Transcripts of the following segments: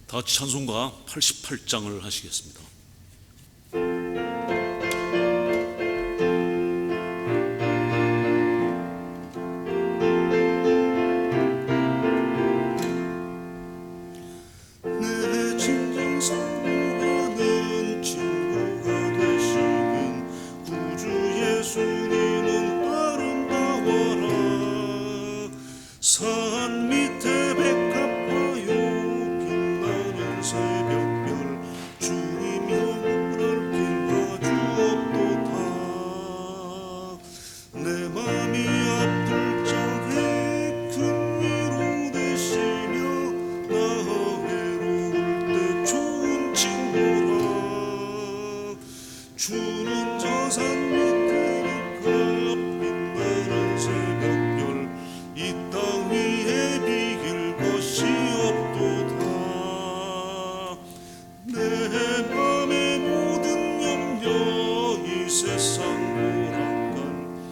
다 같이 찬송가 88장을 하시겠습니다. 내 진정 사모하는 친구가 되시는 구주 예수님은 아름다워라. 산 밑에 백합화요 빛나는 새벽별 주님 영원할 길 아주 없도다. 내 맘이 아플 적에 큰 위로 되시며 나 외로울 때 좋은 친구라. 주는 저 산 밑에 빛나는 새벽별 이 땅 위에 비길 것이 없도다. 내 맘의 모든 염려 이 세상 오락관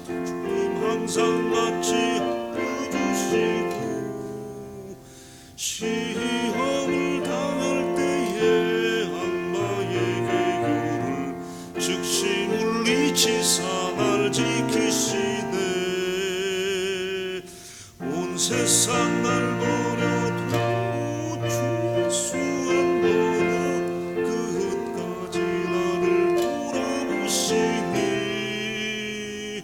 주님 항상 같이 해주시고 시험을 당할 때에 악마의 계교를 즉시 물리치사 날 지키시네. 온 세상 날 버려도 주 예수 안 버려 끝까지 나를 돌아보시니.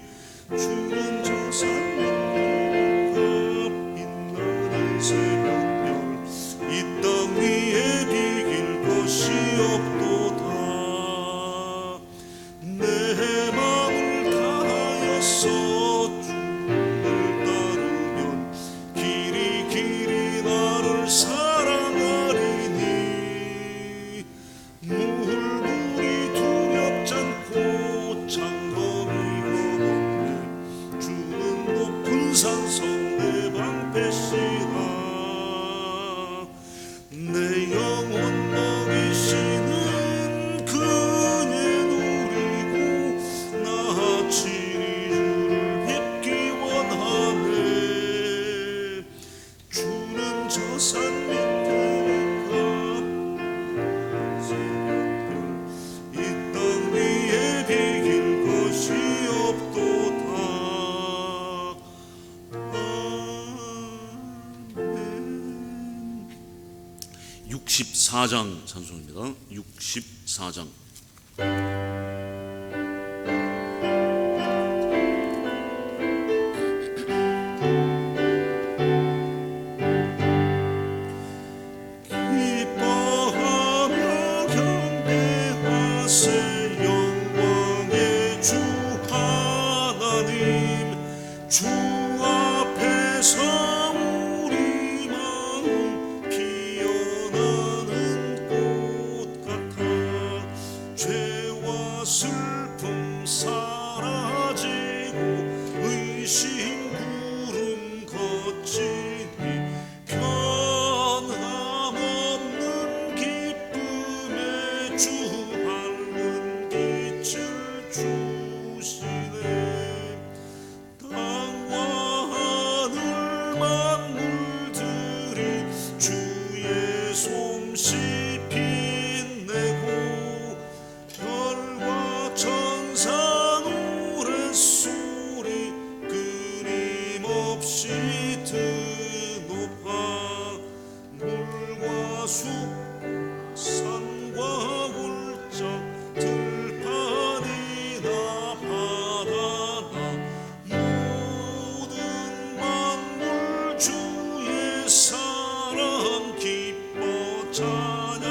주는 저 산 밑에 빛나는 새벽별 이 땅 위에 비길 것이 없도다. 내 마음을 다하여서 주를 따르면 길이 나를 사랑하리니. 물불이 두렵지 않고 창검이 없네. 주는 높은 산성 내 방패시라. 내 영혼 먹이시는 그네 누리고 나 친히 주를 뵙기 원하네. 주는 저 산 밑에 새벽별 이 땅 위에 비길 것이 없도다. 아멘. 64장 찬송입니다. 64장. 기뻐하며 경배하세 영광의 주 하나님. 주 앞에서 우리 마음 피어나는 꽃 같아. 죄와 슬픔 사라지고 의심 구름 거치니 변함없는 기쁨에 주 밝은 빛을 주시네. 땅과 하늘 만물들이 주의 솜씨 빛내고 별과 천사 노랫소리 끊임없이 드높아. 물과 숲 산과 골짜 들판이나 바다나 모든 만물 주의 사랑 기뻐 찬양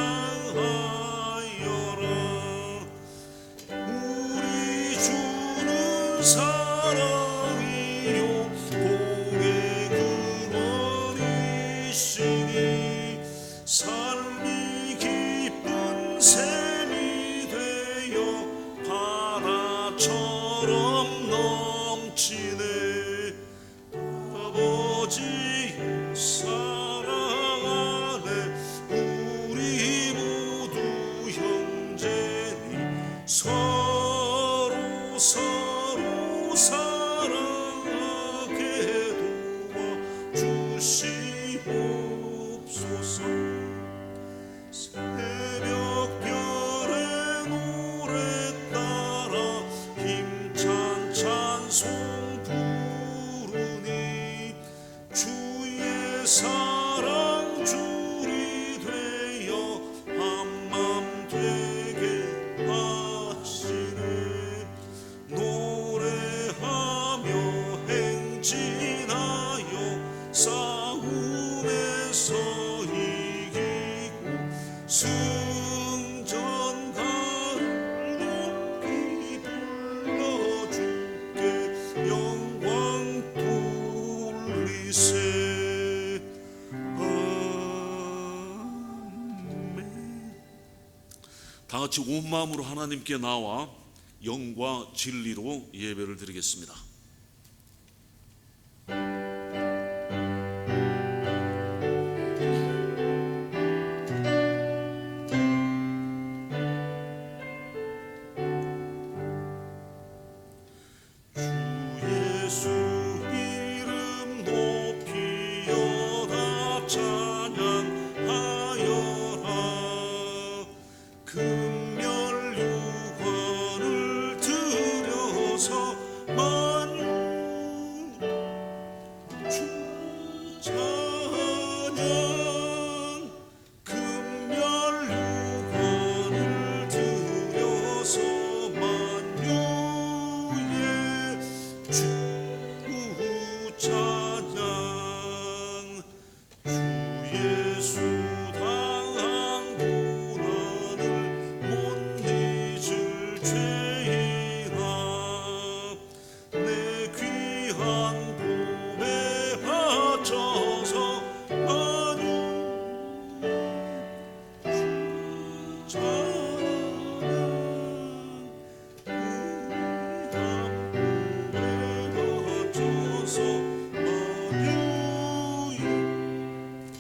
사랑 줄이 되어 한맘 되게 하시네. 노래하며 행진하여 싸움에서 이기고 승전가를 높이 불러주께 영광 돌리세. 아멘. 다 같이 온 마음으로 하나님께 나와 영과 진리로 예배를 드리겠습니다. 예수 이름 높이여다 찬양하여라. 금멸 유관을 들여서 만유 주 찬양. 금멸 유관을 들여서 만유의 주 찬양. 주 예수 당한 고난을 못 잊을 죄인아. 내 귀한 몸에 바쳐서 만유 주 찬양.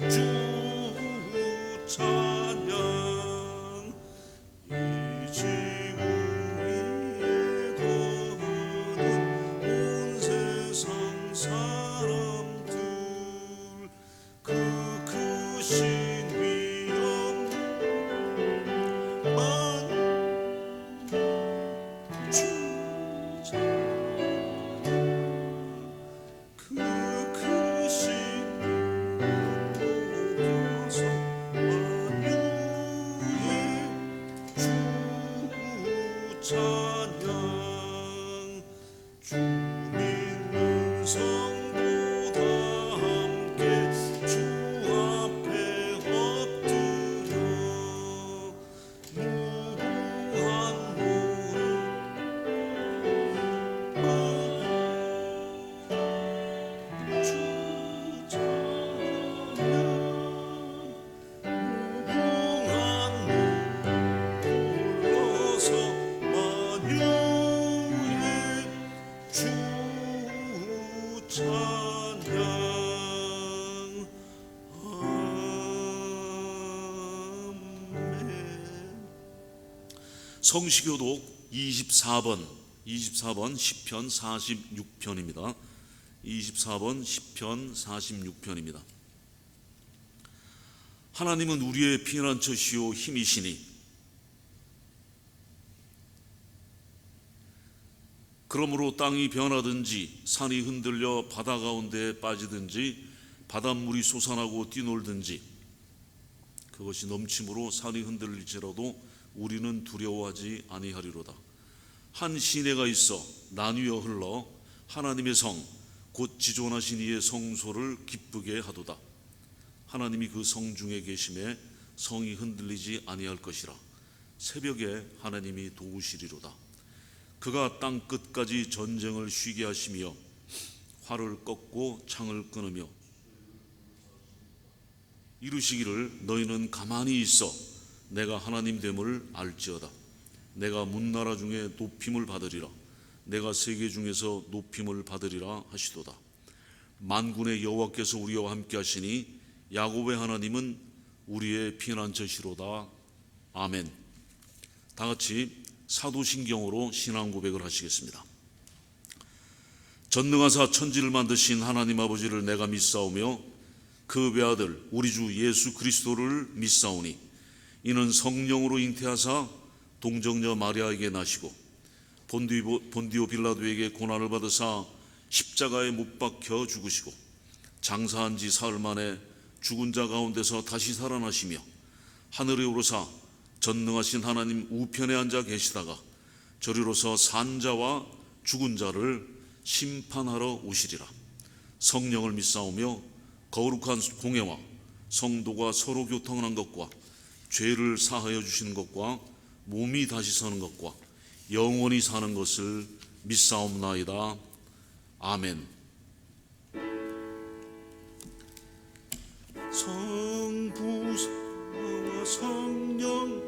주 찬양. 이 지구 위에 거하는 온 세상 사람들 그 크신 위엄 만유 주 찬양. 그 크신 높여서 만유의 주 찬양. 주 믿는 성도 다 함께 주 앞에 엎드려 무궁한 노래 주 찬양. 무궁한 불러서 만유의 주 찬양. 아멘. 성시교독 24번 시편 46편입니다. 24번 시편 46편입니다. 하나님은 우리의 피난처시요 힘이시니 그러므로 땅이 변하든지 산이 흔들려 바다 가운데에 빠지든지 바닷물이 솟아나고 뛰놀든지 그것이 넘침으로 산이 흔들릴지라도 우리는 두려워하지 아니하리로다. 한 시내가 있어 나뉘어 흘러 하나님의 성 곧 지존하신 이의 성소를 기쁘게 하도다. 하나님이 그 성 중에 계심에 성이 흔들리지 아니할 것이라. 새벽에 하나님이 도우시리로다. 그가 땅 끝까지 전쟁을 쉬게 하시며 활을 꺾고 창을 끊으며 이루시기를 너희는 가만히 있어 내가 하나님 됨을 알지어다. 내가 문나라 중에 높임을 받으리라. 내가 세계 중에서 높임을 받으리라 하시도다. 만군의 여호와께서 우리와 함께 하시니 야곱의 하나님은 우리의 피난처시로다. 아멘. 다 같이 사도신경으로 신앙 고백을 하시겠습니다. 전능하사 천지를 만드신 하나님 아버지를 내가 믿사오며 그 외아들 우리 주 예수 그리스도를 믿사오니 이는 성령으로 잉태하사 동정녀 마리아에게 나시고 본디오 빌라도에게 고난을 받으사 십자가에 못 박혀 죽으시고 장사한 지 사흘 만에 죽은 자 가운데서 다시 살아나시며 하늘에 오르사 전능하신 하나님 우편에 앉아 계시다가 저리로서 산 자와 죽은 자를 심판하러 오시리라. 성령을 믿사오며 거룩한 공예와 성도가 서로 교통하는 것과 죄를 사하여 주시는 것과 몸이 다시 서는 것과 영원히 사는 것을 믿사옵나이다. 아멘. 성부와 성령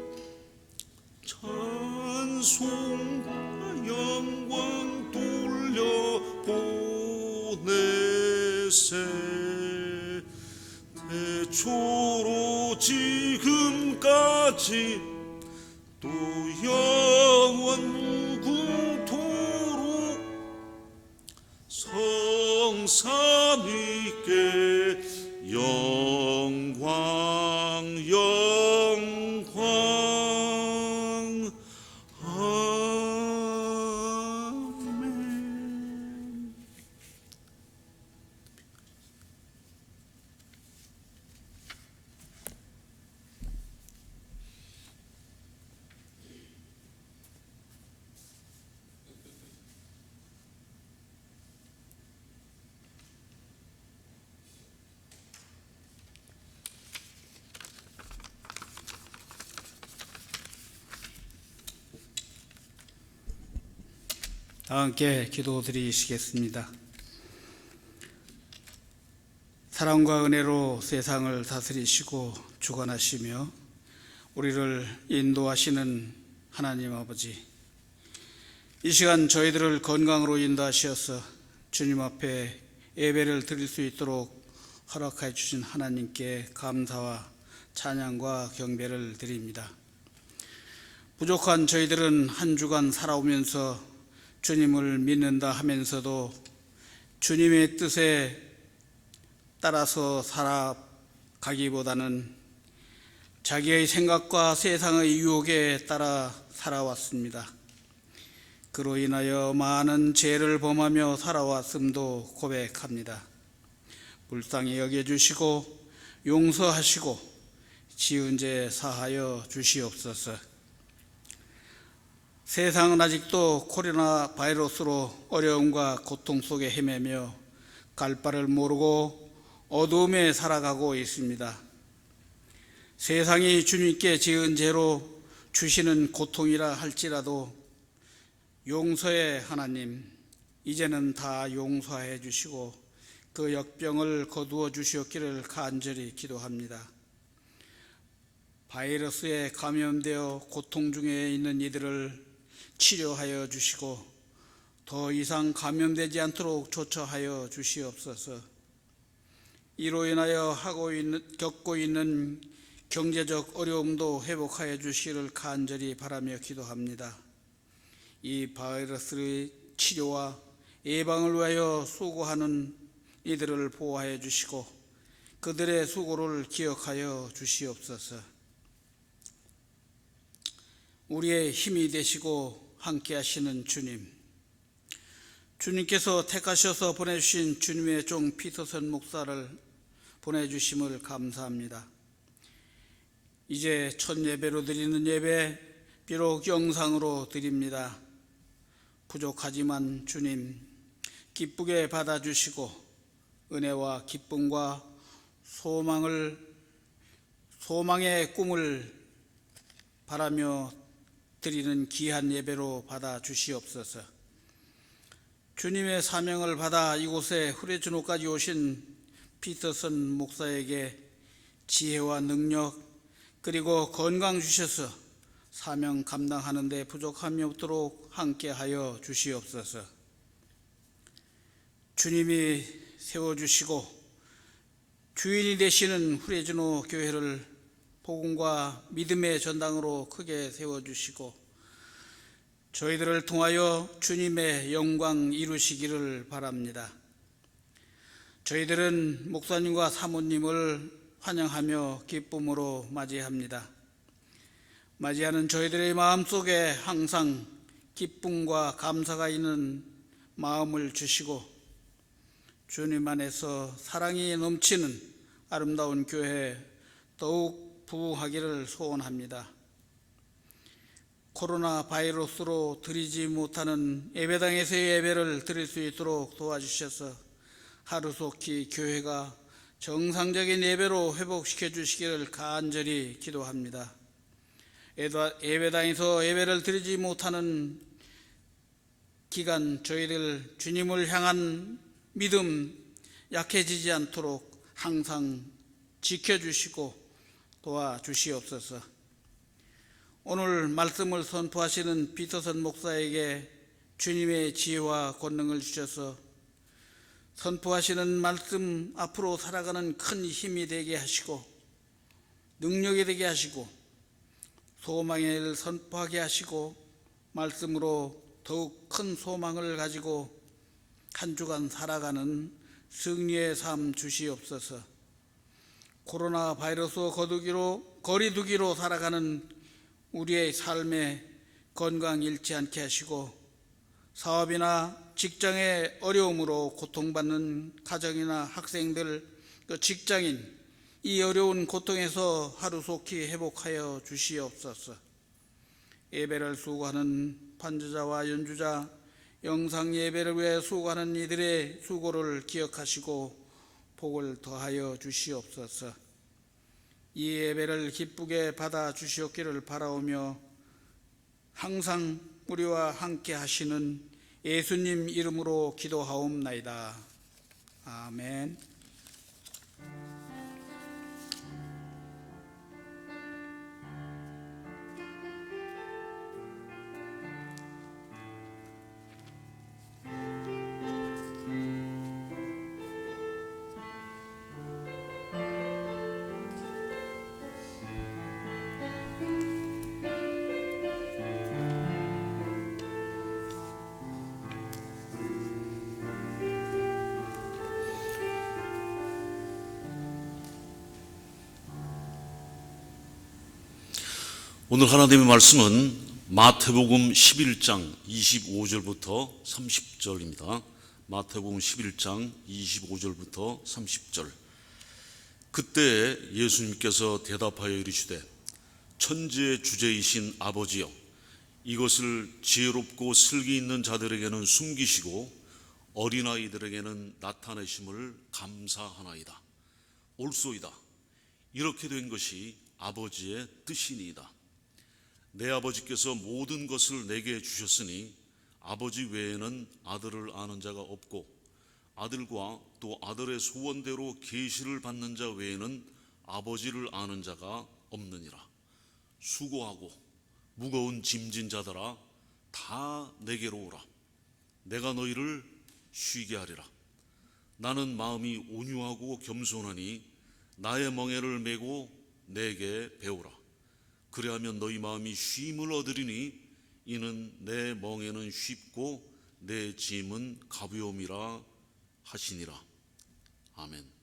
찬송과 영광 돌려 보내세. 태초로 지금까지 또 영원 무궁토록 성삼위께 영광 영광. 아멘. 다 함께 기도드리시겠습니다. 사랑과 은혜로 세상을 다스리시고 주관하시며 우리를 인도하시는 하나님 아버지, 이 시간 저희들을 건강으로 인도하셔서 주님 앞에 예배를 드릴 수 있도록 허락해 주신 하나님께 감사와 찬양과 경배를 드립니다. 부족한 저희들은 한 주간 살아오면서 주님을 믿는다 하면서도 주님의 뜻에 따라서 살아가기보다는 자기의 생각과 세상의 유혹에 따라 살아왔습니다. 그로 인하여 많은 죄를 범하며 살아왔음도 고백합니다. 불쌍히 여겨주시고 용서하시고 지은 죄 사하여 주시옵소서. 세상은 아직도 코로나 바이러스로 어려움과 고통 속에 헤매며 갈 바를 모르고 어두움에 살아가고 있습니다. 세상이 주님께 지은 죄로 주시는 고통이라 할지라도 용서의 하나님, 이제는 다 용서해 주시고 그 역병을 거두어 주시옵기를 간절히 기도합니다. 바이러스에 감염되어 고통 중에 있는 이들을 치료하여 주시고 더 이상 감염되지 않도록 조처하여 주시옵소서. 이로 인하여 겪고 있는 경제적 어려움도 회복하여 주시기를 간절히 바라며 기도합니다. 이 바이러스의 치료와 예방을 위하여 수고하는 이들을 보호하여 주시고 그들의 수고를 기억하여 주시옵소서. 우리의 힘이 되시고 함께 하시는 주님, 주님께서 택하셔서 보내주신 주님의 종 피터슨 목사를 보내주심을 감사합니다. 이제 첫 예배로 드리는 예배, 비록 영상으로 드립니다. 부족하지만 주님 기쁘게 받아주시고 은혜와 기쁨과 소망의 꿈을 바라며 드리는 귀한 예배로 받아 주시옵소서. 주님의 사명을 받아 이곳에 후레준호까지 오신 피터슨 목사에게 지혜와 능력 그리고 건강 주셔서 사명 감당하는 데 부족함이 없도록 함께하여 주시옵소서. 주님이 세워주시고 주인이 되시는 후레준호 교회를 복음과 믿음의 전당으로 크게 세워주시고 저희들을 통하여 주님의 영광 이루시기를 바랍니다. 저희들은 목사님과 사모님을 환영하며 기쁨으로 맞이합니다. 맞이하는 저희들의 마음속에 항상 기쁨과 감사가 있는 마음을 주시고 주님 안에서 사랑이 넘치는 아름다운 교회 더욱 부흥하기를 소원합니다. 코로나 바이러스로 드리지 못하는 예배당에서의 예배를 드릴 수 있도록 도와주셔서 하루속히 교회가 정상적인 예배로 회복시켜 주시기를 간절히 기도합니다. 예배당에서 예배를 드리지 못하는 기간 저희들 주님을 향한 믿음 약해지지 않도록 항상 지켜주시고 도와주시옵소서. 오늘 말씀을 선포하시는 피터선 목사에게 주님의 지혜와 권능을 주셔서 선포하시는 말씀 앞으로 살아가는 큰 힘이 되게 하시고 능력이 되게 하시고 소망을 선포하게 하시고 말씀으로 더욱 큰 소망을 가지고 한 주간 살아가는 승리의 삶 주시옵소서. 코로나 바이러스 거리두기로 살아가는 우리의 삶에 건강 잃지 않게 하시고 사업이나 직장의 어려움으로 고통받는 가정이나 학생들, 직장인 이 어려운 고통에서 하루속히 회복하여 주시옵소서. 예배를 수고하는 반주자와 연주자, 영상 예배를 위해 수고하는 이들의 수고를 기억하시고 복을 더하여 주시옵소서. 이 예배를 기쁘게 받아 주시옵기를 바라오며 항상 우리와 함께 하시는 예수님 이름으로 기도하옵나이다. 아멘. 오늘 하나님의 말씀은 마태복음 11장 25절부터 30절입니다. 마태복음 11장 25절부터 30절. 그때 예수님께서 대답하여 이르시되 천지의 주제이신 아버지여, 이것을 지혜롭고 슬기 있는 자들에게는 숨기시고 어린아이들에게는 나타내심을 감사하나이다. 옳소이다. 이렇게 된 것이 아버지의 뜻이니이다. 내 아버지께서 모든 것을 내게 주셨으니 아버지 외에는 아들을 아는 자가 없고 아들과 또 아들의 소원대로 계시를 받는 자 외에는 아버지를 아는 자가 없느니라. 수고하고 무거운 짐진 자들아 다 내게로 오라. 내가 너희를 쉬게 하리라. 나는 마음이 온유하고 겸손하니 나의 멍에를 메고 내게 배우라. 그리하면 너희 마음이 쉼을 얻으리니 이는 내 멍에는 쉽고 내 짐은 가벼움이라 하시니라. 아멘.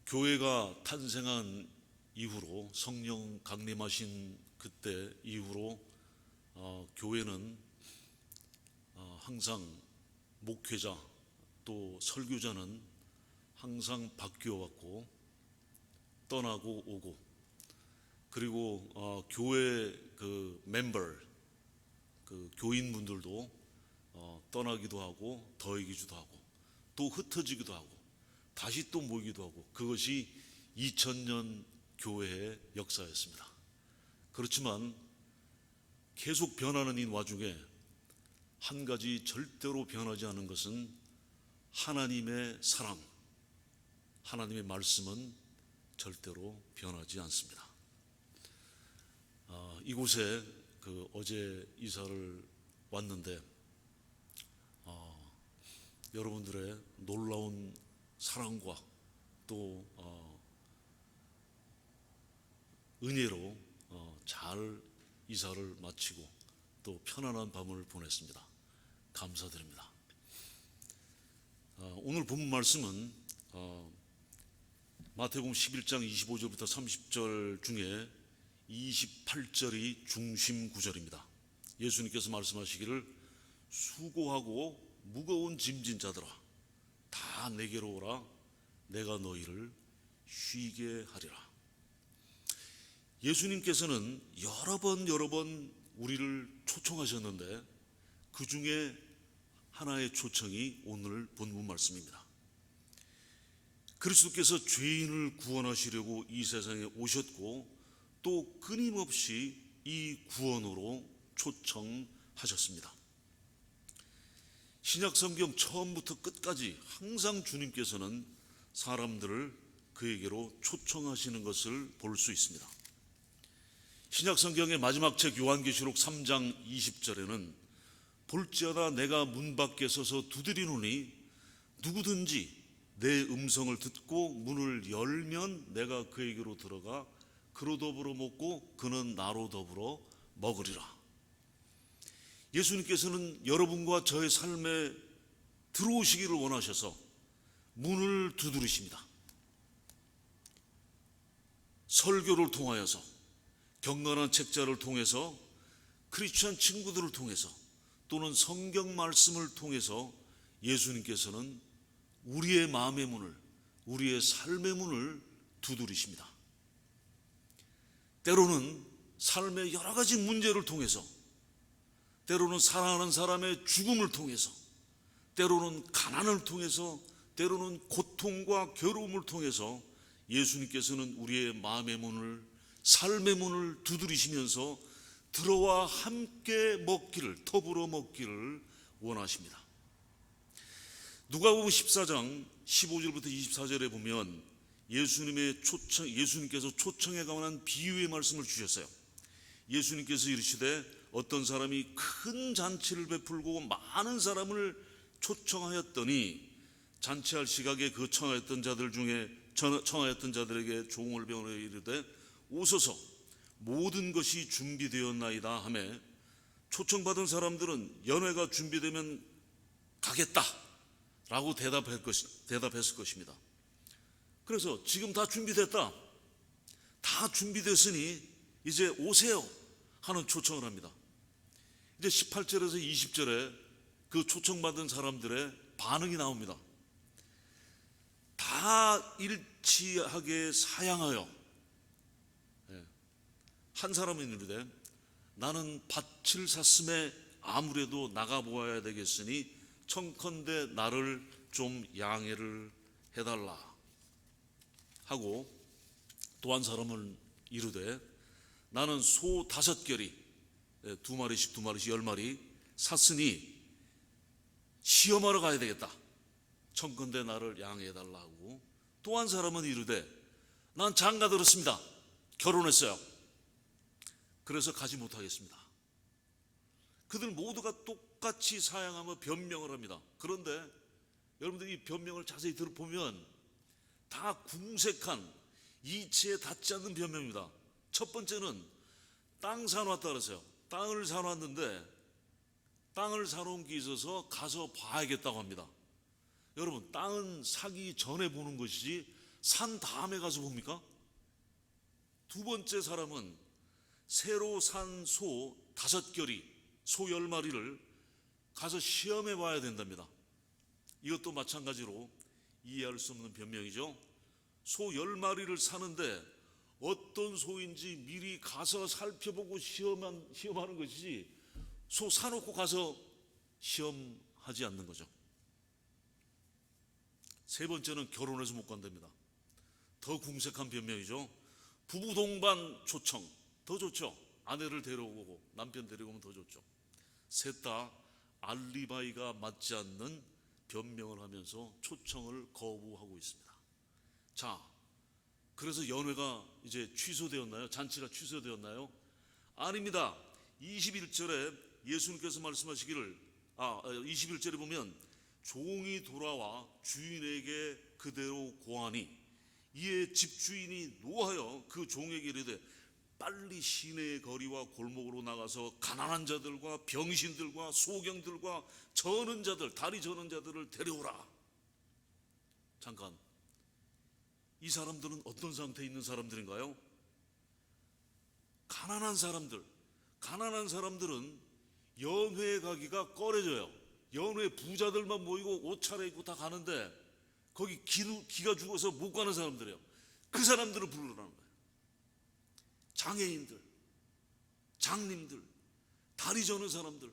교회가 탄생한 이후로, 성령 강림하신 그때 이후로 교회는 항상 목회자 또 설교자는 항상 바뀌어 왔고 떠나고 오고, 그리고 교회 그 멤버, 그 교인분들도 떠나기도 하고 더해지기도 하고 또 흩어지기도 하고 다시 또 모이기도 하고, 그것이 2000년 교회의 역사였습니다. 그렇지만 계속 변하는 이 와중에 한 가지 절대로 변하지 않는 것은 하나님의 사랑, 하나님의 말씀은 절대로 변하지 않습니다. 이곳에 어제 이사를 왔는데 여러분들의 놀라운 사랑과 또 은혜로 잘 이사를 마치고 또 편안한 밤을 보냈습니다. 감사드립니다. 오늘 본문 말씀은 마태복음 11장 25절부터 30절 중에 28절이 중심 구절입니다. 예수님께서 말씀하시기를 수고하고 무거운 짐진 자들아 다 내게로 오라, 내가 너희를 쉬게 하리라. 예수님께서는 여러 번 우리를 초청하셨는데 그 중에 하나의 초청이 오늘 본문 말씀입니다. 그리스도께서 죄인을 구원하시려고 이 세상에 오셨고 또 끊임없이 이 구원으로 초청하셨습니다. 신약성경 처음부터 끝까지 항상 주님께서는 사람들을 그에게로 초청하시는 것을 볼 수 있습니다. 신약성경의 마지막 책 요한계시록 3장 20절에는 볼지어다 내가 문 밖에 서서 두드리노니 누구든지 내 음성을 듣고 문을 열면 내가 그에게로 들어가 그로 더불어 먹고 그는 나로 더불어 먹으리라. 예수님께서는 여러분과 저의 삶에 들어오시기를 원하셔서 문을 두드리십니다. 설교를 통하여서, 경건한 책자를 통해서, 크리스천 친구들을 통해서 또는 성경 말씀을 통해서 예수님께서는 우리의 마음의 문을, 우리의 삶의 문을 두드리십니다. 때로는 삶의 여러 가지 문제를 통해서, 때로는 사랑하는 사람의 죽음을 통해서, 때로는 가난을 통해서, 때로는 고통과 괴로움을 통해서 예수님께서는 우리의 마음의 문을, 삶의 문을 두드리시면서 들어와 함께 먹기를, 더불어 먹기를 원하십니다. 누가복음 14장 15절부터 24절에 보면 예수님께서 초청에 관한 비유의 말씀을 주셨어요. 예수님께서 이르시되 어떤 사람이 큰 잔치를 베풀고 많은 사람을 초청하였더니 잔치할 시각에 그 청하였던 자들에게 종을 배우려 이르되 오소서 모든 것이 준비되었나이다 하매 초청받은 사람들은 연회가 준비되면 가겠다 라고 대답했을 것입니다. 그래서 지금 다 준비됐다, 다 준비됐으니 이제 오세요 하는 초청을 합니다. 이제 18절에서 20절에 그 초청받은 사람들의 반응이 나옵니다. 다 일치하게 사양하여 한 사람은 이르되 나는 밭을 샀음에 아무래도 나가보아야 되겠으니 청컨대 나를 좀 양해를 해달라 하고, 또 한 사람은 이르되 나는 소 5결이 2마리씩 10마리 샀으니 시험하러 가야 되겠다, 청컨대 나를 양해해달라 하고, 또 한 사람은 이르되 난 장가 들었습니다, 결혼했어요, 그래서 가지 못하겠습니다. 그들 모두가 똑같이 사양하며 변명을 합니다. 그런데 여러분들이 이 변명을 자세히 들어보면 다 궁색한, 이치에 닿지 않는 변명입니다. 첫 번째는 땅 사놓았다 그랬어요. 땅을 사놨는데 땅을 사놓은 게 있어서 가서 봐야겠다고 합니다. 여러분, 땅은 사기 전에 보는 것이지 산 다음에 가서 봅니까? 두 번째 사람은 새로 산 소 5결이, 소 10마리를 가서 시험해 봐야 된답니다. 이것도 마찬가지로 이해할 수 없는 변명이죠. 소 10마리를 사는데 어떤 소인지 미리 가서 살펴보고 시험하는 것이지, 소 사놓고 가서 시험하지 않는 거죠. 세 번째는 결혼해서 못 간답니다. 더 궁색한 변명이죠. 부부 동반 초청, 더 좋죠. 아내를 데려오고 남편 데려오면 더 좋죠. 셋 다 알리바이가 맞지 않는 변명을 하면서 초청을 거부하고 있습니다. 자, 그래서 연회가 이제 취소되었나요? 잔치가 취소되었나요? 아닙니다. 21절에 예수님께서 말씀하시기를, 21절에 보면 종이 돌아와 주인에게 그대로 고하니 이에 집주인이 노하여 그 종에게 이르되 빨리 시내의 거리와 골목으로 나가서 가난한 자들과 병신들과 소경들과 저는 자들, 다리 저는 자들을 데려오라. 잠깐, 이 사람들은 어떤 상태에 있는 사람들인가요? 가난한 사람들. 가난한 사람들은 연회에 가기가 꺼려져요. 연회 부자들만 모이고 옷 차려입고 다 가는데 거기 기가 죽어서 못 가는 사람들이에요. 그 사람들을 부르라는 거예요. 장애인들, 장님들, 다리 저는 사람들,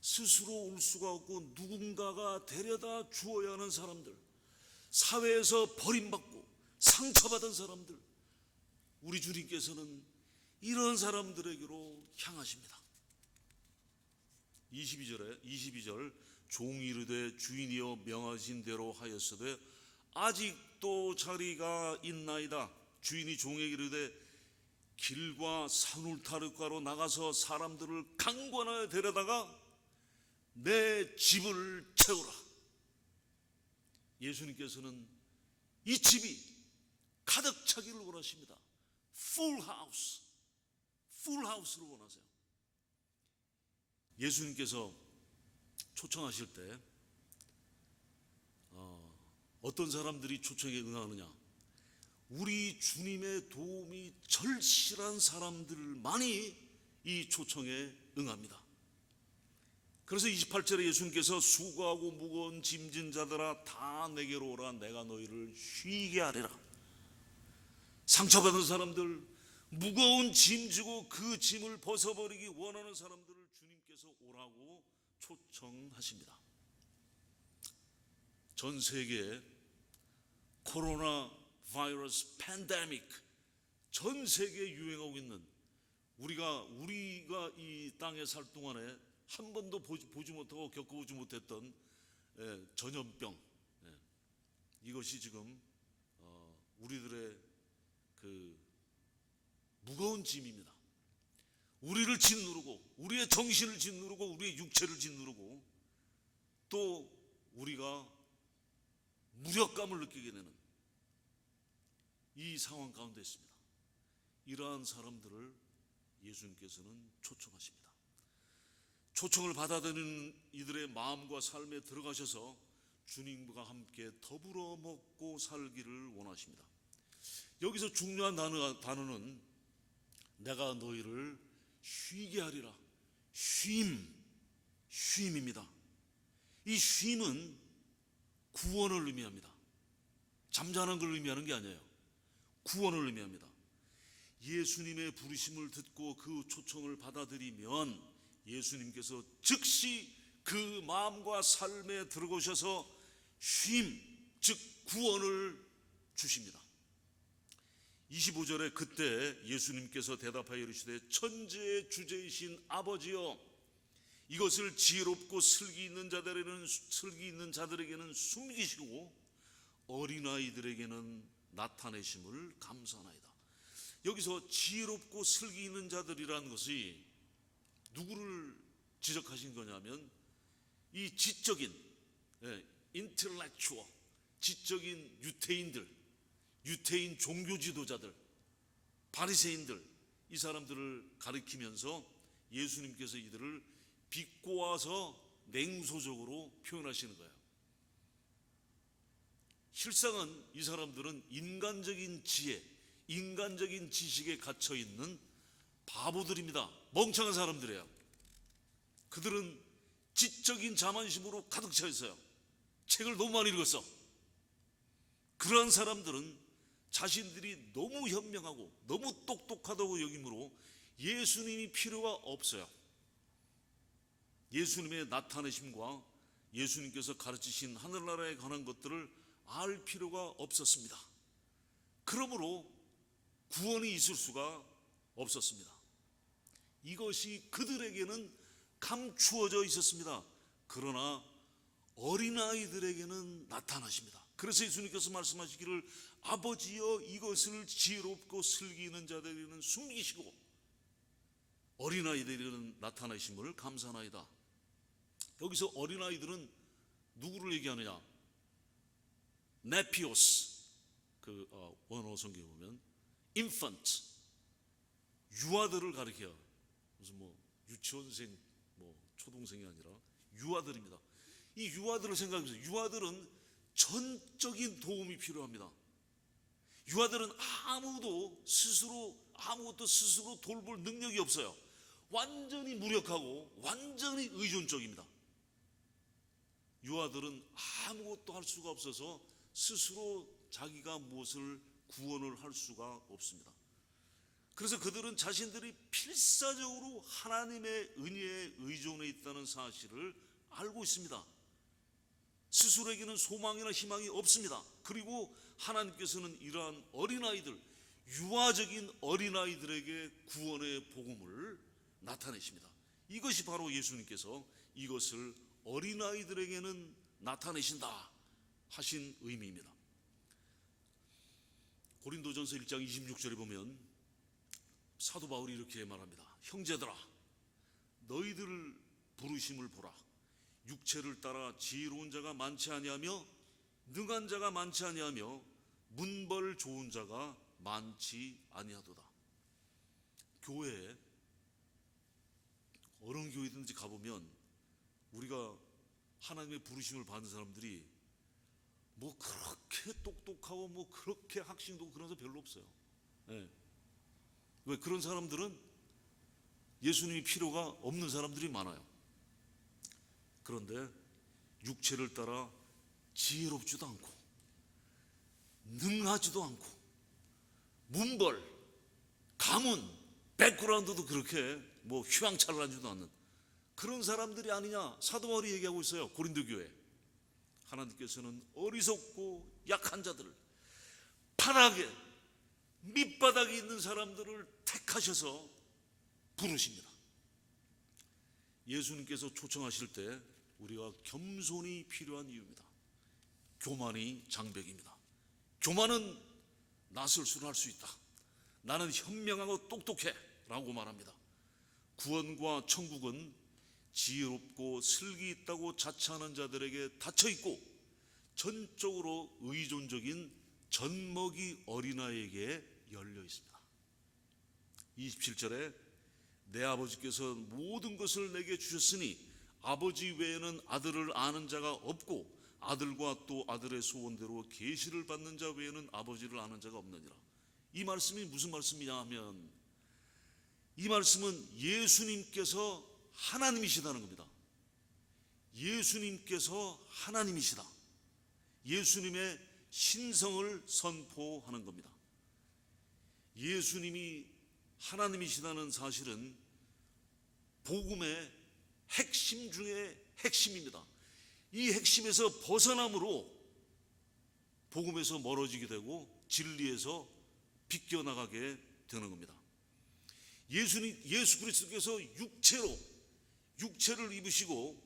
스스로 올 수가 없고 누군가가 데려다 주어야 하는 사람들, 사회에서 버림받고 상처받은 사람들, 우리 주님께서는 이런 사람들에게로 향하십니다. 22절 종이 이르되 주인이여 명하신 대로 하였으되 아직도 자리가 있나이다. 주인이 종에게 이르되 길과 산울타르가로 나가서 사람들을 강권하여 데려다가 내 집을 채우라. 예수님께서는 이 집이 가득 차기를 원하십니다. Full house를 원하세요. 예수님께서 초청하실 때 어떤 사람들이 초청에 응하느냐? 우리 주님의 도움이 절실한 사람들만이 이 초청에 응합니다. 그래서 28절에 예수님께서 수고하고 무거운 짐진 자들아 다 내게로 오라. 내가 너희를 쉬게 하리라. 상처받은 사람들, 무거운 짐 지고 그 짐을 벗어버리기 원하는 사람들을 주님께서 오라고 초청하십니다. 전 세계에 코로나 바이러스 팬데믹, 전 세계에 유행하고 있는, 우리가 이 땅에 살 동안에 한 번도 보지 못하고 겪어보지 못했던 전염병, 이것이 지금 우리들의 그 무거운 짐입니다. 우리를 짓누르고 우리의 정신을 짓누르고 우리의 육체를 짓누르고 또 우리가 무력감을 느끼게 되는 이 상황 가운데 있습니다. 이러한 사람들을 예수님께서는 초청하십니다. 초청을 받아들이는 이들의 마음과 삶에 들어가셔서 주님과 함께 더불어 먹고 살기를 원하십니다. 여기서 중요한 단어는 내가 너희를 쉬게 하리라. 쉼입니다. 이 쉼은 구원을 의미합니다. 잠자는 걸 의미하는 게 아니에요. 구원을 의미합니다. 예수님의 부르심을 듣고 그 초청을 받아들이면 예수님께서 즉시 그 마음과 삶에 들어오셔서 쉼, 즉 구원을 주십니다. 25절에 그때 예수님께서 대답하여 이르시되 천지의 주제이신 아버지여 이것을 지혜롭고 슬기 있는 자들에게는 숨기시고 어린아이들에게는 나타내심을 감사하나이다. 여기서 지혜롭고 슬기 있는 자들이라는 것이 누구를 지적하신 거냐면 이 지적인 인텔렉추얼, 지적인 유태인 종교 지도자들, 바리새인들, 이 사람들을 가리키면서 예수님께서 이들을 비꼬아서 냉소적으로 표현하시는 거예요. 실상은 이 사람들은 인간적인 지혜, 인간적인 지식에 갇혀 있는 바보들입니다. 멍청한 사람들이에요. 그들은 지적인 자만심으로 가득 차 있어요. 책을 너무 많이 읽었어. 그러한 사람들은 자신들이 너무 현명하고 너무 똑똑하다고 여기므로 예수님이 필요가 없어요. 예수님의 나타내심과 예수님께서 가르치신 하늘나라에 관한 것들을 알 필요가 없었습니다. 그러므로 구원이 있을 수가 없었습니다. 이것이 그들에게는 감추어져 있었습니다. 그러나 어린아이들에게는 나타나십니다. 그래서 예수님께서 말씀하시기를 아버지여 이것을 지혜롭고 슬기 있는 자들에게는 숨기시고 어린아이들에게는 나타나심을 감사하나이다. 여기서 어린아이들은 누구를 얘기하느냐? 네피오스, 원어 성경에 보면 infant, 유아들을 가리켜요. 무슨 유치원생, 초동생이 아니라 유아들입니다. 이 유아들을 생각해보세요. 유아들은 전적인 도움이 필요합니다. 유아들은 아무것도 스스로 돌볼 능력이 없어요. 완전히 무력하고 완전히 의존적입니다. 유아들은 아무것도 할 수가 없어서 스스로 자기가 무엇을 구원을 할 수가 없습니다. 그래서 그들은 자신들이 필사적으로 하나님의 은혜에 의존해 있다는 사실을 알고 있습니다. 스스로에게는 소망이나 희망이 없습니다. 그리고 하나님께서는 이러한 어린아이들, 유아적인 어린아이들에게 구원의 복음을 나타내십니다. 이것이 바로 예수님께서 이것을 어린아이들에게는 나타내신다 하신 의미입니다. 고린도전서 1장 26절에 보면 사도 바울이 이렇게 말합니다. 형제들아 너희들 부르심을 보라. 육체를 따라 지혜로운 자가 많지 아니하며 능한 자가 많지 아니하며 문벌 좋은 자가 많지 아니하도다. 교회에 어느 교회든지 가보면 우리가 하나님의 부르심을 받은 사람들이 그렇게 똑똑하고 그렇게 학식도 그런 사람 별로 없어요. 네. 왜? 그런 사람들은 예수님이 필요가 없는 사람들이 많아요. 그런데 육체를 따라 지혜롭지도 않고 능하지도 않고 문벌, 가문, 백그라운드도 그렇게 휘황찬란하지도 않는 그런 사람들이 아니냐 사도 바울이 얘기하고 있어요. 고린도 교회. 하나님께서는 어리석고 약한 자들을, 바닥에 밑바닥에 있는 사람들을 택하셔서 부르십니다. 예수님께서 초청하실 때 우리가 겸손이 필요한 이유입니다. 교만이 장벽입니다. 교만은 나설수를 할 수 있다. 나는 현명하고 똑똑해 라고 말합니다. 구원과 천국은 지혜롭고 슬기 있다고 자처하는 자들에게 닫혀있고 전적으로 의존적인 젖먹이 어린아이에게 열려 있습니다. 27절에 내 아버지께서 모든 것을 내게 주셨으니 아버지 외에는 아들을 아는 자가 없고 아들과 또 아들의 소원대로 계시를 받는 자 외에는 아버지를 아는 자가 없느니라. 이 말씀이 무슨 말씀이냐 하면 이 말씀은 예수님께서 하나님이시다는 겁니다. 예수님께서 하나님이시다. 예수님의 신성을 선포하는 겁니다. 예수님이 하나님이시다는 사실은 복음의 핵심 중에 핵심입니다. 이 핵심에서 벗어남으로 복음에서 멀어지게 되고 진리에서 비껴나가게 되는 겁니다. 예수 그리스도께서 육체를 입으시고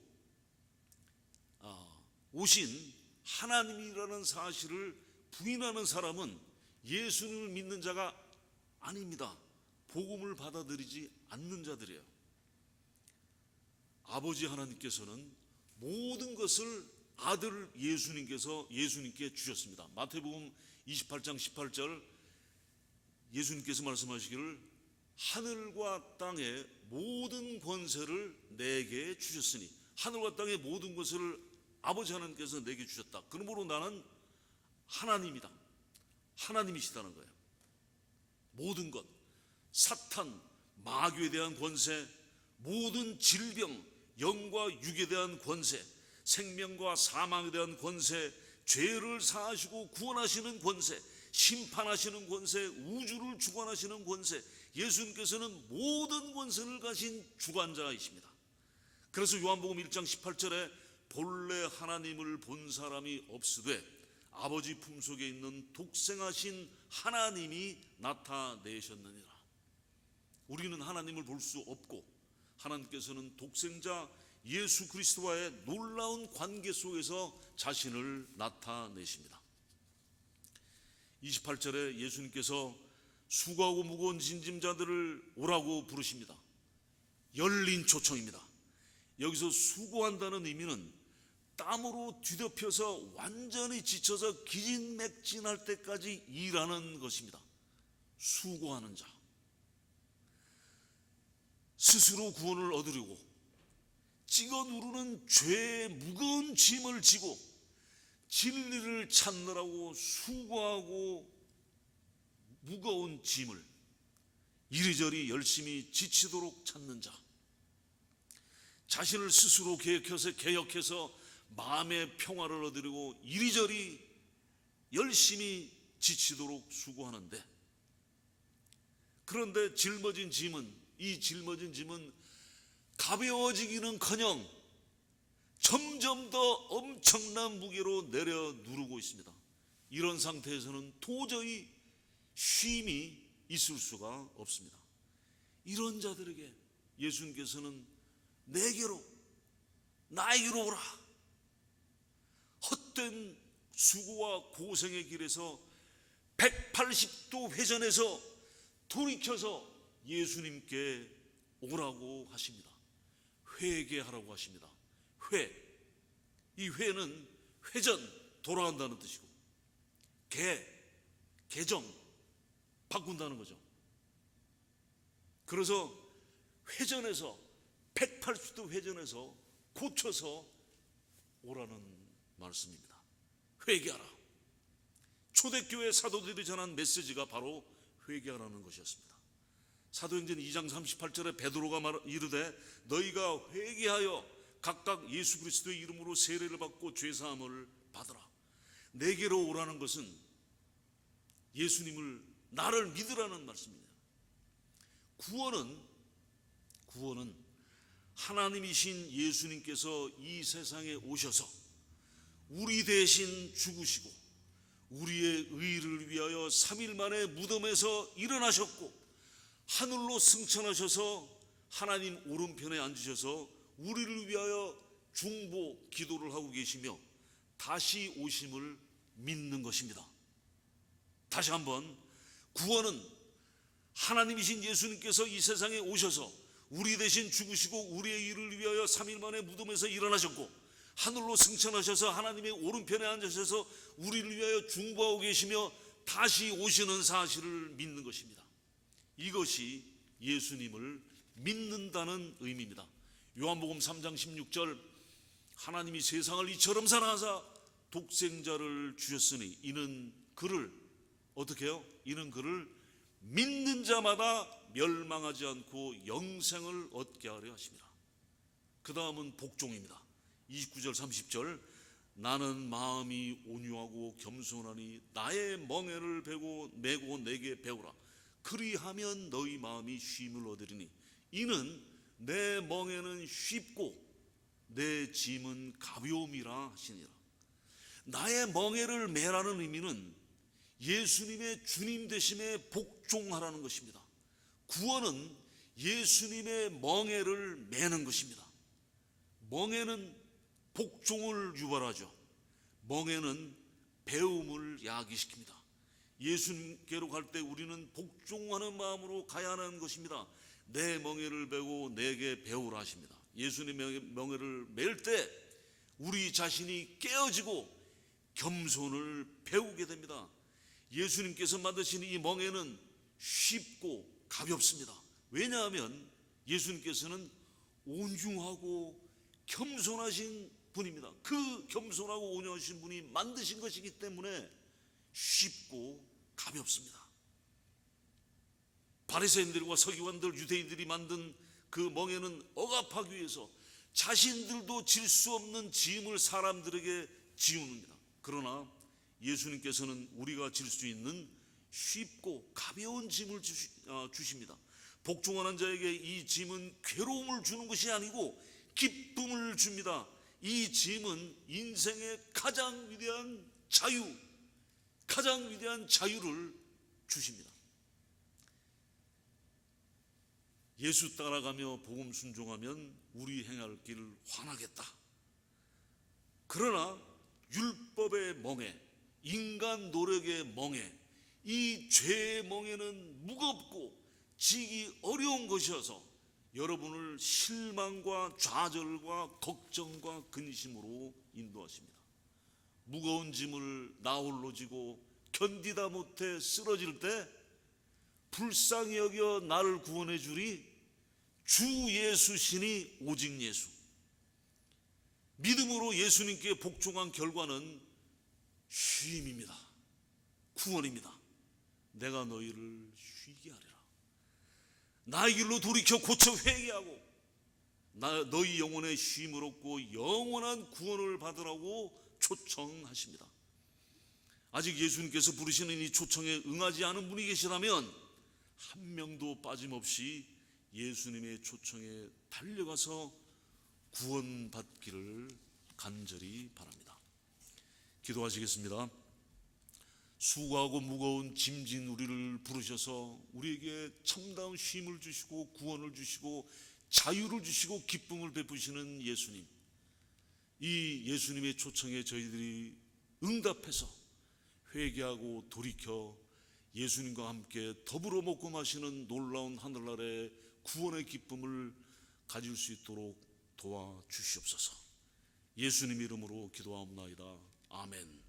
오신 하나님이라는 사실을 부인하는 사람은 예수님을 믿는 자가 아닙니다. 복음을 받아들이지 않는 자들이에요. 아버지 하나님께서는 모든 것을 아들 예수님께 주셨습니다. 마태복음 28장 18절 예수님께서 말씀하시기를 하늘과 땅의 모든 권세를 내게 주셨으니 하늘과 땅의 모든 것을 아버지 하나님께서 내게 주셨다. 그러므로 나는 하나님이다. 하나님이시다는 거예요. 모든 것, 사탄, 마귀에 대한 권세, 모든 질병, 영과 육에 대한 권세, 생명과 사망에 대한 권세, 죄를 사하시고 구원하시는 권세, 심판하시는 권세, 우주를 주관하시는 권세, 예수님께서는 모든 권세를 가진 주관자이십니다. 그래서 요한복음 1장 18절에 본래 하나님을 본 사람이 없으되 아버지 품속에 있는 독생하신 하나님이 나타내셨느니라. 우리는 하나님을 볼 수 없고 하나님께서는 독생자 예수 그리스도와의 놀라운 관계 속에서 자신을 나타내십니다. 28절에 예수님께서 수고하고 무거운 짐진자들을 오라고 부르십니다. 열린 초청입니다. 여기서 수고한다는 의미는 땀으로 뒤덮여서 완전히 지쳐서 기진맥진할 때까지 일하는 것입니다. 수고하는 자, 스스로 구원을 얻으려고 찍어 누르는 죄의 무거운 짐을 지고 진리를 찾느라고 수고하고 무거운 짐을 이리저리 열심히 지치도록 찾는 자, 자신을 스스로 개혁해서 마음의 평화를 얻으려고 이리저리 열심히 지치도록 수고하는데, 그런데 이 짊어진 짐은 가벼워지기는커녕 점점 더 엄청난 무게로 내려 누르고 있습니다. 이런 상태에서는 도저히 쉼이 있을 수가 없습니다. 이런 자들에게 예수님께서는 내게로, 나에게로 오라. 헛된 수고와 고생의 길에서 180도 회전해서 돌이켜서 예수님께 오라고 하십니다. 회개하라고 하십니다. 이 회는 회전, 돌아간다는 뜻이고, 개정, 바꾼다는 거죠. 그래서 회전해서 180도 회전해서 고쳐서 오라는 말씀입니다. 회개하라. 초대교회 사도들이 전한 메시지가 바로 회개하라는 것이었습니다. 사도행전 2장 38절에 베드로가 이르되 너희가 회개하여 각각 예수 그리스도의 이름으로 세례를 받고 죄사함을 받으라. 내게로 오라는 것은 예수님을, 나를 믿으라는 말씀입니다. 구원은 하나님이신 예수님께서 이 세상에 오셔서 우리 대신 죽으시고 우리의 의를 위하여 3일 만에 무덤에서 일어나셨고 하늘로 승천하셔서 하나님 오른편에 앉으셔서 우리를 위하여 중보 기도를 하고 계시며 다시 오심을 믿는 것입니다. 다시 한번, 구원은 하나님이신 예수님께서 이 세상에 오셔서 우리 대신 죽으시고 우리의 일을 위하여 3일 만에 무덤에서 일어나셨고 하늘로 승천하셔서 하나님의 오른편에 앉으셔서 우리를 위하여 중보하고 계시며 다시 오시는 사실을 믿는 것입니다. 이것이 예수님을 믿는다는 의미입니다. 요한복음 3장 16절, 하나님이 세상을 이처럼 사랑하사 독생자를 주셨으니 이는 그를 어떻게 해요? 이는 그를 믿는 자마다 멸망하지 않고 영생을 얻게 하려 하십니다. 그 다음은 복종입니다. 29절 30절, 나는 마음이 온유하고 겸손하니 나의 멍에를 메고 내게 배우라. 그리하면 너희 마음이 쉼을 얻으리니 이는 내 멍에는 쉽고 내 짐은 가벼움이라 하시니라. 나의 멍에를 매라는 의미는 예수님의 주님 되심에 복종하라는 것입니다. 구원은 예수님의 멍에를 매는 것입니다. 멍에는 복종을 유발하죠. 멍에는 배움을 야기시킵니다. 예수님께로 갈 때 우리는 복종하는 마음으로 가야 하는 것입니다. 내 멍에를 메고 내게 배우라 하십니다. 예수님의 멍에를 맬 때 우리 자신이 깨어지고 겸손을 배우게 됩니다. 예수님께서 만드신 이 멍에는 쉽고 가볍습니다. 왜냐하면 예수님께서는 온중하고 겸손하신 분입니다. 그 겸손하고 온유하신 분이 만드신 것이기 때문에 쉽고 가볍습니다. 바리새인들과 서기관들, 유대인들이 만든 그 멍에는 억압하기 위해서 자신들도 질 수 없는 짐을 사람들에게 지우는니다. 그러나 예수님께서는 우리가 질 수 있는 쉽고 가벼운 짐을 주십니다. 복종하는 자에게 이 짐은 괴로움을 주는 것이 아니고 기쁨을 줍니다. 이 짐은 인생의 가장 위대한 자유를 주십니다. 예수 따라가며 복음 순종하면 우리 행할 길을 환하겠다. 그러나 율법의 멍에, 인간 노력의 멍에, 이 죄의 멍에는 무겁고 지기 어려운 것이어서 여러분을 실망과 좌절과 걱정과 근심으로 인도하십니다. 무거운 짐을 나홀로 지고 견디다 못해 쓰러질 때 불쌍히 여겨 나를 구원해 주리 주 예수시니 오직 예수. 믿음으로 예수님께 복종한 결과는 쉼입니다. 구원입니다. 내가 너희를 쉬게 하리라. 나의 길로 돌이켜 고쳐 회개하고 너희 영혼의 쉼을 얻고 영원한 구원을 받으라고 초청하십니다. 아직 예수님께서 부르시는 이 초청에 응하지 않은 분이 계시다면 한 명도 빠짐없이 예수님의 초청에 달려가서 구원받기를 간절히 바랍니다. 기도하시겠습니다. 수고하고 무거운 짐진 우리를 부르셔서 우리에게 참다운 쉼을 주시고 구원을 주시고 자유를 주시고 기쁨을 베푸시는 예수님, 이 예수님의 초청에 저희들이 응답해서 회개하고 돌이켜 예수님과 함께 더불어 먹고 마시는 놀라운 하늘나라의 구원의 기쁨을 가질 수 있도록 도와주시옵소서. 예수님 이름으로 기도하옵나이다. 아멘.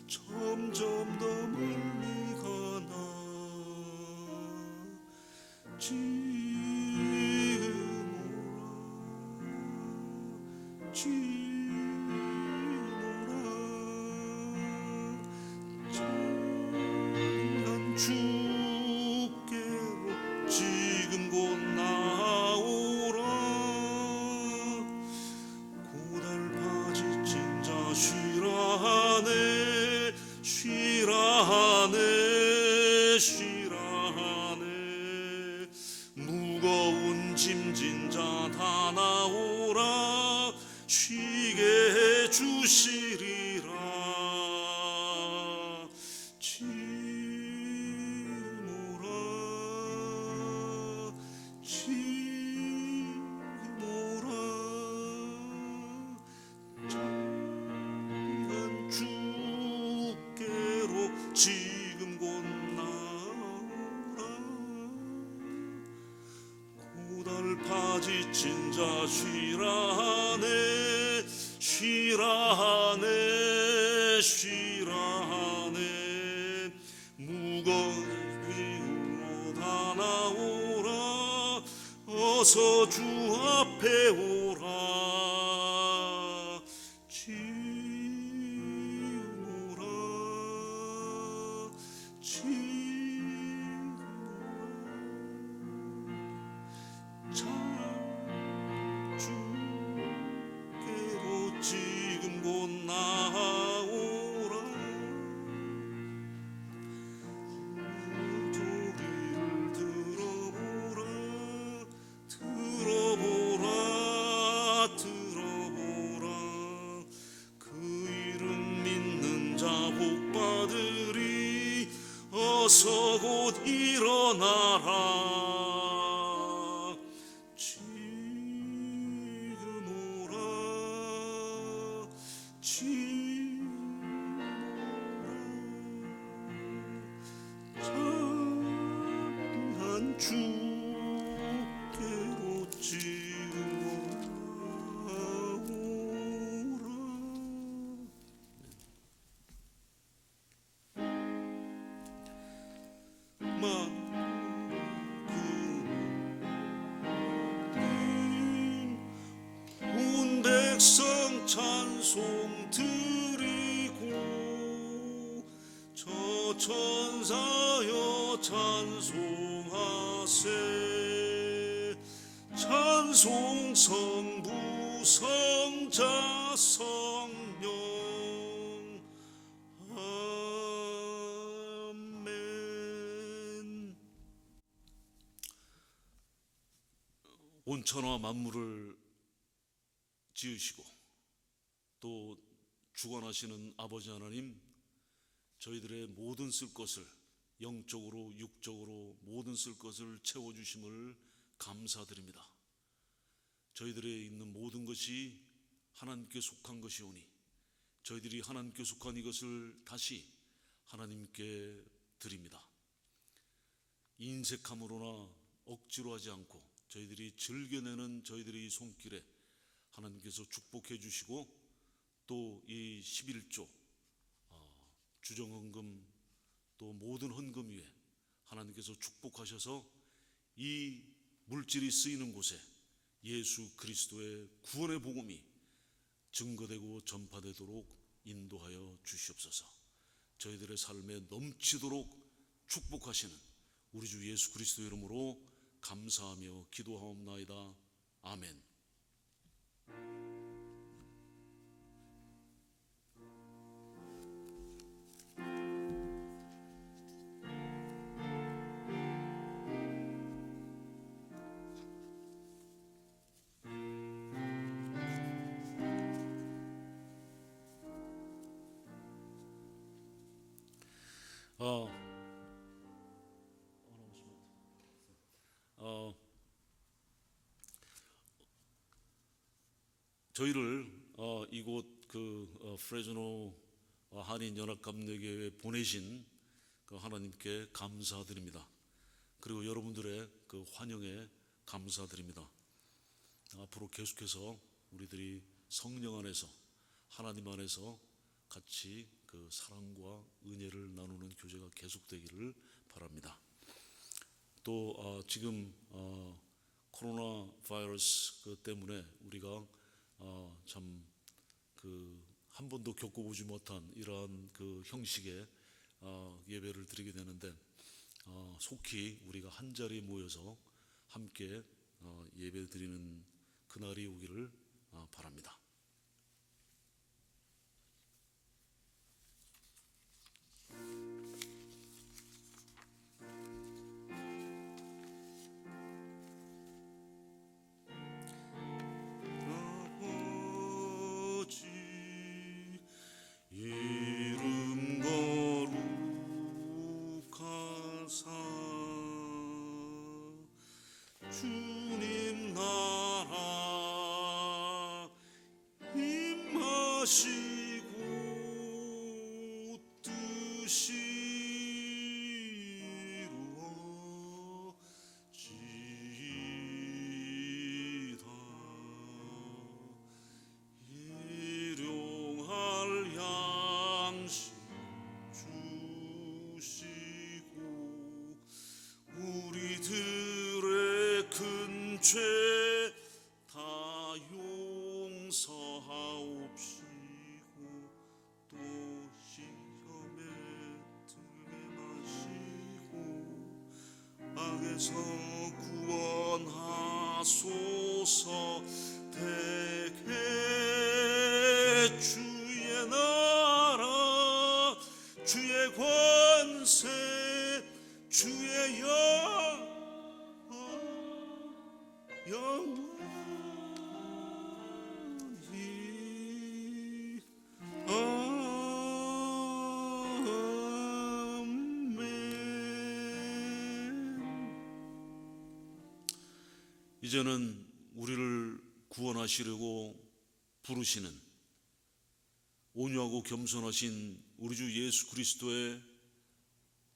점점 더 멀리 가나 난 주께로 지금 곧 나오라. 고달파지 찐자 쉬라하네 쉬라하네 무거운 짐진 자 다 나오라. 쉬게 해주시리라. 지모라 난 주께로 지금 곧 나오라. 고달파지 찐자 쉬라하네 쉬라하네 무거운 비로 다 나오라. 어서 주 앞에 오라. 지모라 주께로 지금 곧 나오라. 소리를 들어보라. 그 이름 믿는 자 복받으리. 어서 곧 일어나라. 주께로 지금 온 백성 찬송 드리고 저 천사여 찬송하세 찬송 성부 성자 성령 아멘. 온천하 만물을 지으시고 또 주관하시는 아버지 하나님, 저희들의 모든 쓸 것을 영적으로 육적으로 모든 쓸 것을 채워주심을 감사드립니다. 저희들의 있는 모든 것이 하나님께 속한 것이오니 저희들이 하나님께 속한 이것을 다시 하나님께 드립니다. 인색함으로나 억지로 하지 않고 저희들이 즐겨내는 저희들의 손길에 하나님께서 축복해 주시고 또 이 11조 주정헌금 또 모든 헌금 위에 하나님께서 축복하셔서 이 물질이 쓰이는 곳에 예수 그리스도의 구원의 복음이 증거되고 전파되도록 인도하여 주시옵소서. 저희들의 삶에 넘치도록 축복하시는 우리 주 예수 그리스도 이름으로 감사하며 기도하옵나이다. 아멘. 저희를 이곳 프레즈노 한인연합감례교회에 보내신 하나님께 감사드립니다. 그리고 여러분들의 환영에 감사드립니다. 앞으로 계속해서 우리들이 성령 안에서 하나님 안에서 같이 사랑과 은혜를 나누는 교제가 계속되기를 바랍니다. 또 지금 코로나 바이러스 때문에 우리가 참 한 번도 겪어보지 못한 이러한 형식의 예배를 드리게 되는데 속히 우리가 한 자리에 모여서 함께 예배 드리는 그날이 오기를 바랍니다. 주님 나라 임하시고 뜻이 이루어지이다. 일용할 양식 주시고 우리들의 큰 죄 다 용서하옵시고 또 시험에 들게 마시고 악에서 구원하소서. 대개 주의 나라 주의 권세 주의 영원히 아멘. 이제는 우리를 구원하시려고 부르시는 온유하고 겸손하신 우리 주 예수 그리스도의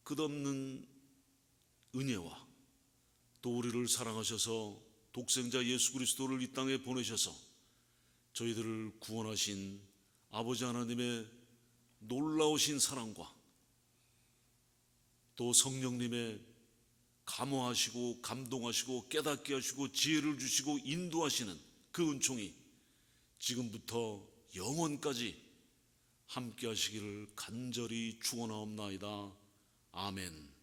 끝없는 은혜와 또 우리를 사랑하셔서 독생자 예수 그리스도를 이 땅에 보내셔서 저희들을 구원하신 아버지 하나님의 놀라우신 사랑과 또 성령님의 감화하시고 감동하시고 깨닫게 하시고 지혜를 주시고 인도하시는 그 은총이 지금부터 영원까지 함께 하시기를 간절히 축원하옵나이다. 아멘.